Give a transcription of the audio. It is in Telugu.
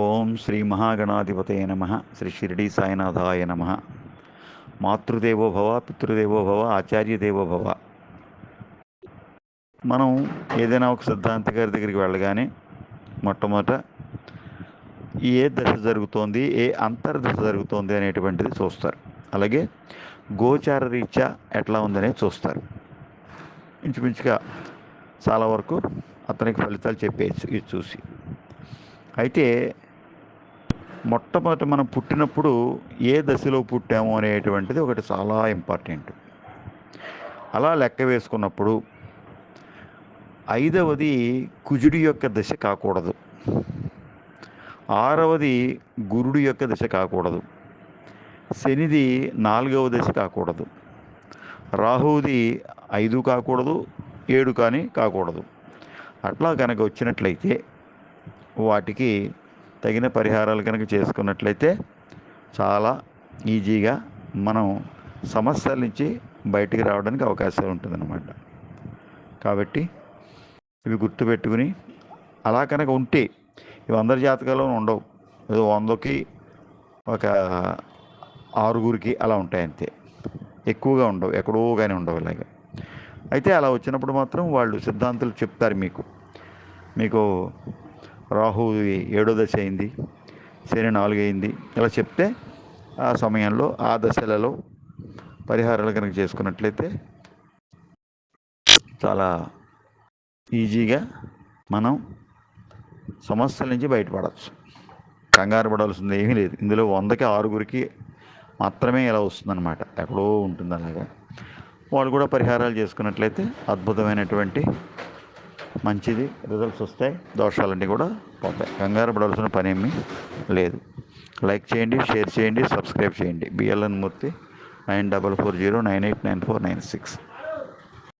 ఓం శ్రీ మహాగణాధిపతయ నమ. శ్రీ షిరిడి సాయినాథాయ నమ. మాతృదేవో భవ, పితృదేవో భవ, ఆచార్యదేవో భవ. మనం ఏదైనా ఒక సిద్ధాంతి గారి దగ్గరికి వెళ్ళగానే మొట్టమొదట ఏ దశ జరుగుతోంది, ఏ అంతర్దశ జరుగుతోంది అనేటువంటిది చూస్తారు. అలాగే గోచార రీత్యా ఎట్లా ఉందనేది చూస్తారు. ఇంచుమించుగా చాలా వరకు అతనికి ఫలితాలు చెప్పేయచ్చు ఇది చూసి. అయితే మొట్టమొదట మనం పుట్టినప్పుడు ఏ దశలో పుట్టాము అనేటువంటిది ఒకటి చాలా ఇంపార్టెంట్. అలా లెక్క వేసుకున్నప్పుడు 5వది కుజుడి యొక్క దశ కాకూడదు, 6వది గురుడి యొక్క దశ కాకూడదు, శనిది 4వ దశ కాకూడదు, రాహువుది 5 కాకూడదు, 7 కానీ కాకూడదు. అట్లా కనుక వచ్చినట్లయితే వాటికి తగిన పరిహారాలు కనుక చేసుకున్నట్లయితే చాలా ఈజీగా మనం సమస్యల నుంచి బయటికి రావడానికి అవకాశం ఉంటుందన్నమాట. కాబట్టి ఇవి గుర్తుపెట్టుకుని అలా కనుక ఉంటే ఇవి అందరి జాతకాల్లో ఉండవు. ఏదో 100కి ఒక 6 అలా ఉంటాయి అంతే, ఎక్కువగా ఉండవు, ఎక్కడో కానీ ఉండవు ఇలాగా. అయితే అలా వచ్చినప్పుడు మాత్రం వాళ్ళు సిద్ధాంతులు చెప్తారు మీకు రాహు 7వ దశ అయింది, శని 4 అయింది, ఇలా చెప్తే ఆ సమయంలో ఆ దశలలో పరిహారాలు కనుక చేసుకున్నట్లయితే చాలా ఈజీగా మనం సమస్యల నుంచి బయటపడవచ్చు. కంగారు పడాల్సింది ఏమీ లేదు. ఇందులో 100కి 6 మాత్రమే ఇలా వస్తుందన్నమాట, ఎక్కడో ఉంటుంది అలాగా. వాళ్ళు కూడా పరిహారాలు చేసుకున్నట్లయితే అద్భుతమైనటువంటి మంచిది రిజల్ట్స్ వస్తాయి, దోషాలన్నీ కూడా పోతాయి. కంగారు పడాల్సిన పని ఏమీ లేదు. లైక్ చేయండి, షేర్ చేయండి, సబ్స్క్రైబ్ చేయండి. బిఎల్ఎన్ మూర్తి 9440989496.